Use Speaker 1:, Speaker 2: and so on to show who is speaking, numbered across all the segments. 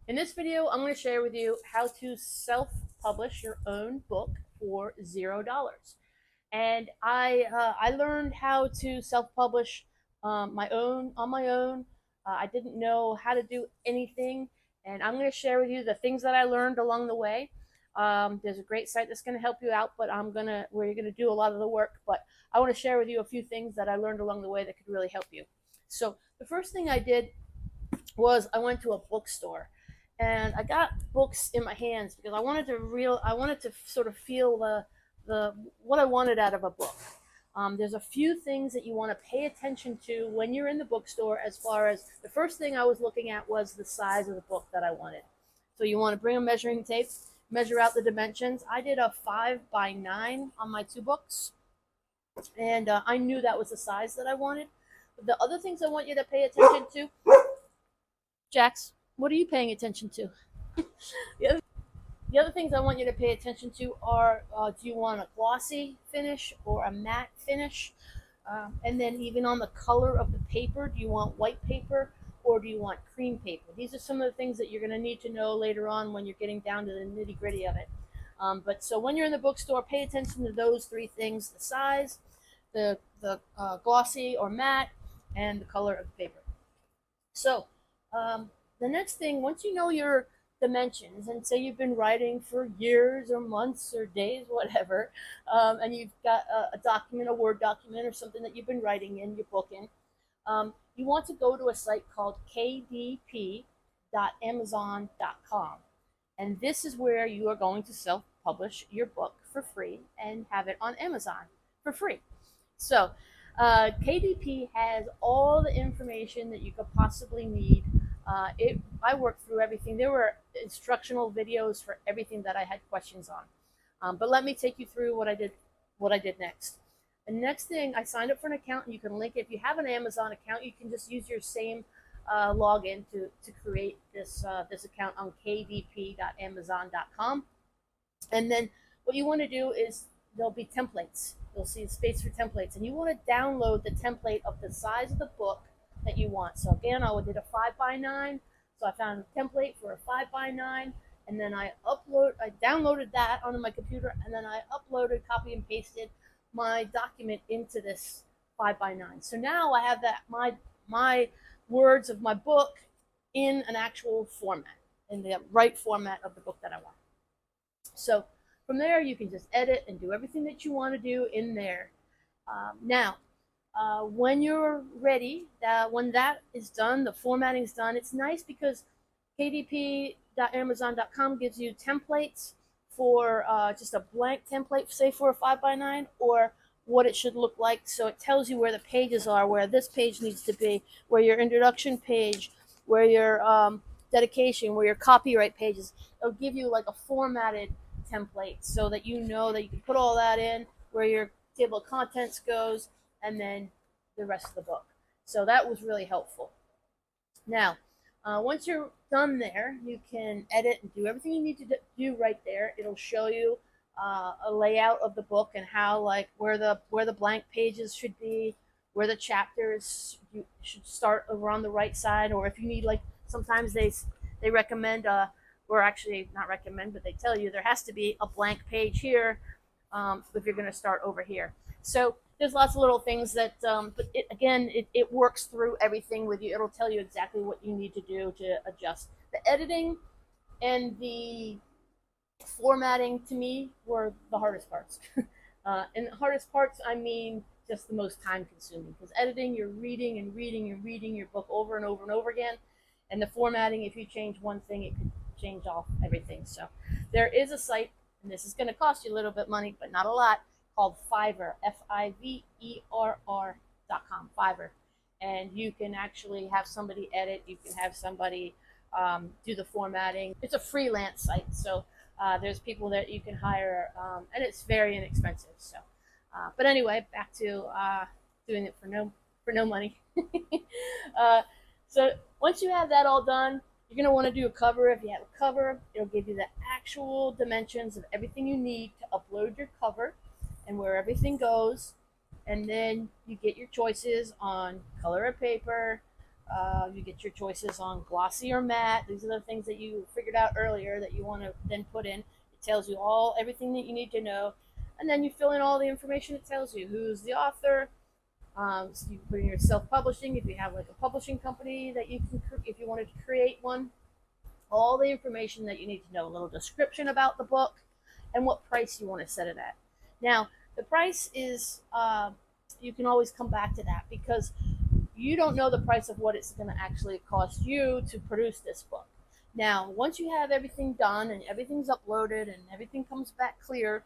Speaker 1: In this video, I'm going to share with you how to self-publish your own book for $0. And I learned how to self-publish my own on my own. I didn't know how to do anything, and I'm going to share with you the things that I learned along the way. There's a great site that's going to help you out, but where you're going to do a lot of the work. But I want to share with you a few things that I learned along the way that could really help you. So the first thing I did was I went to a bookstore and I got books in my hands because I wanted to sort of feel the what I wanted out of a book. There's a few things that you want to pay attention to when you're in the bookstore. As far as the first thing I was looking at was the size of the book that I wanted. So you want to bring a measuring tape, measure out the dimensions. I did a 5 by 9 on my two books, and I knew that was the size that I wanted. The other things I want you to pay attention to, Jax, what are you paying attention to? The other things I want you to pay attention to are do you want a glossy finish or a matte finish? And then even on the color of the paper, do you want white paper or do you want cream paper? These are some of the things that you're going to need to know later on when you're getting down to the nitty gritty of it. But so when you're in the bookstore, pay attention to those three things: the size, the glossy or matte, and the color of the paper. So the next thing, once you know your dimensions, and say you've been writing for years or months or days, whatever, and you've got a document, a Word document or something that you've been writing in your book in, you want to go to a site called kdp.amazon.com. And this is where you are going to self-publish your book for free and have it on Amazon for free. So KDP has all the information that you could possibly need. I worked through everything. There were instructional videos for everything that I had questions on. But let me take you through what I did next. The next thing, I signed up for an account, and you can link it. If you have an Amazon account, you can just use your same login to create this account on kdp.amazon.com. And then what you want to do is there'll be templates. You'll see a space for templates, and you want to download the template of the size of the book that you want. So again, I did a 5 by 9. So I found a template for a 5 by 9, and then I downloaded that onto my computer, and then I copy and pasted my document into this 5 by 9. So now I have that my words of my book in an actual format, in the right format of the book that I want. So from there, you can just edit and do everything that you want to do in there. Now, when you're ready, when that is done, the formatting is done, it's nice because kdp.amazon.com gives you templates for just a blank template, say for a 5 by 9, or what it should look like. So it tells you where the pages are, where this page needs to be, where your introduction page, where your dedication, where your copyright pages. It'll give you like a formatted template so that you know that you can put all that in, where your table of contents goes, and then the rest of the book. So that was really helpful. Now, once you're done there, you can edit and do everything you need to do right there. It'll show you a layout of the book and how, like, where the blank pages should be, where the chapters you should start over on the right side, or if you need, like, sometimes they recommend or actually not recommend, but they tell you there has to be a blank page here if you're going to start over here. So there's lots of little things that, but it works through everything with you. It'll tell you exactly what you need to do to adjust. The editing and the formatting, to me, were the hardest parts. And the hardest parts, I mean, just the most time consuming, because editing, you're reading and reading and reading your book over and over and over again. And the formatting, if you change one thing, it could change off everything. So there is a site, and this is going to cost you a little bit of money, but not a lot, called Fiverr, Fiverr.com, Fiverr. And you can actually have somebody edit, you can have somebody do the formatting. It's a freelance site, so there's people that you can hire, and it's very inexpensive. So, but anyway, back to doing it for no money. So once you have that all done, you're going to want to do a cover. If you have a cover, it'll give you the actual dimensions of everything you need to upload your cover and where everything goes. And then you get your choices on color of paper, You get your choices on glossy or matte. These are the things that you figured out earlier that you want to then put in. It tells you everything that you need to know, and then you fill in all the information it tells you. Who's the author? So you put in your self-publishing if you have like a publishing company that you can, if you wanted to create one. All the information that you need to know. A little description about the book, and what price you want to set it at. Now, the price is you can always come back to that because you don't know the price of what it's going to actually cost you to produce this book. Now, once you have everything done and everything's uploaded and everything comes back clear,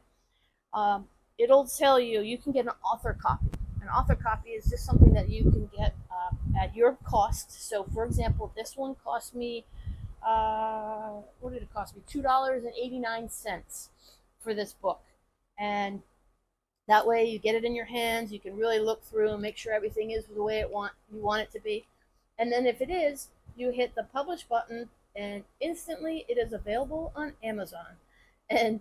Speaker 1: it'll tell you you can get an author copy. An author copy is just something that you can get at your cost. So, for example, this one cost me, what did it cost me? $2.89 for this book. And that way you get it in your hands, you can really look through and make sure everything is the way you want it to be. And then if it is, you hit the publish button and instantly it is available on Amazon. And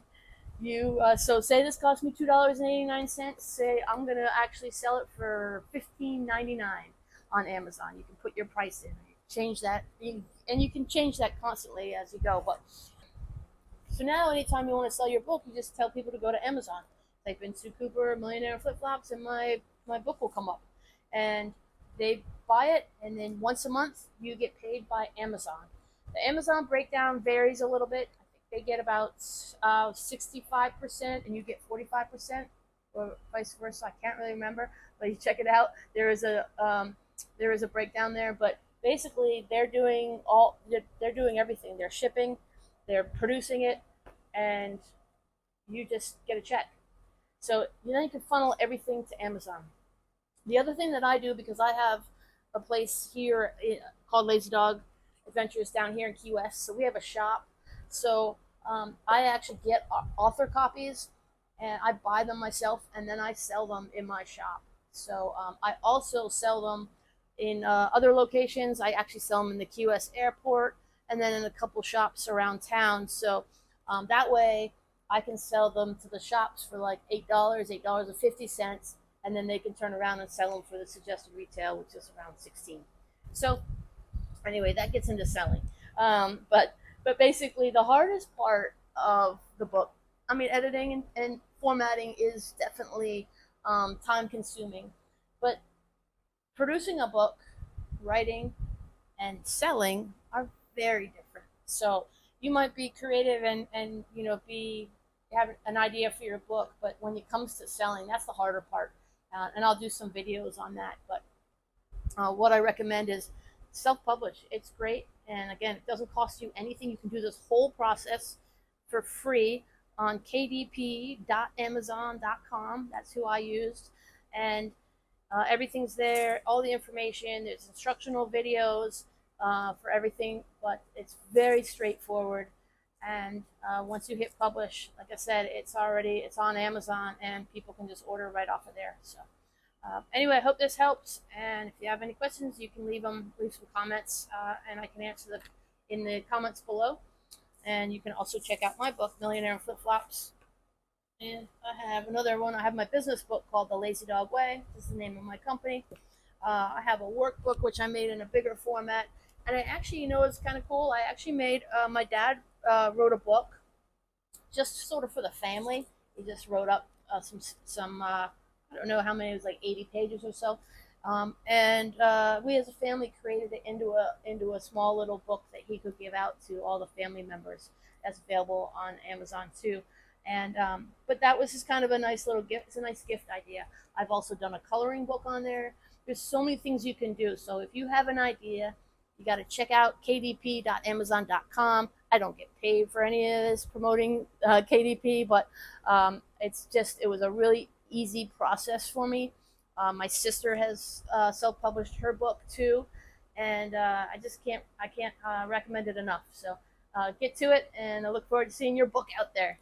Speaker 1: you so say this cost me $2.89. Say I'm gonna actually sell it for $15.99 on Amazon. You can put your price in, change that, and you can change that constantly as you go. But so now, anytime you want to sell your book, you just tell people to go to Amazon. Type in Sue Cooper Millionaire Flip Flops, and my book will come up, and they buy it, and then once a month you get paid by Amazon. The Amazon breakdown varies a little bit. I think they get about 65%, and you get 45%, or vice versa. I can't really remember, but you check it out. There is a breakdown there, but basically they're doing everything. They're shipping, they're producing it, and you just get a check. So you can funnel everything to Amazon. The other thing that I do, because I have a place here called Lazy Dog Adventures down here in Key West, so we have a shop. So I actually get author copies, and I buy them myself, and then I sell them in my shop. So I also sell them in other locations. I actually sell them in the Key West airport, and then in a couple shops around town. So that way I can sell them to the shops for like $8, $8.50, and then they can turn around and sell them for the suggested retail, which is around 16. So anyway, that gets into selling. But basically, the hardest part of the book, I mean, editing and formatting is definitely time consuming, but producing a book, writing, and selling are very different. So you might be creative and have an idea for your book, but when it comes to selling, that's the harder part. And I'll do some videos on that. But what I recommend is self-publish. It's great, and again, it doesn't cost you anything. You can do this whole process for free on kdp.amazon.com. That's who I used, and everything's there. All the information. There's instructional videos for everything, but it's very straightforward. And once you hit publish, like I said, it's on Amazon, and people can just order right off of there. So anyway, I hope this helps. And if you have any questions, you can leave some comments, and I can answer them in the comments below. And you can also check out my book, Millionaire Flip Flops. And I have another one. I have my business book called The Lazy Dog Way. This is the name of my company. I have a workbook which I made in a bigger format. And I actually, it's kind of cool. I actually made my dad wrote a book just sort of for the family. He just wrote up some I don't know how many, it was like 80 pages or so. And we as a family created it into a small little book that he could give out to all the family members. That's available on Amazon too. And but that was just kind of a nice little gift. It's a nice gift idea. I've also done a coloring book on there. There's so many things you can do. So if you have an idea, you got to check out kdp.amazon.com. I don't get paid for any of this promoting KDP, but it was a really easy process for me. My sister has self-published her book too, and I can't recommend it enough. So get to it, and I look forward to seeing your book out there.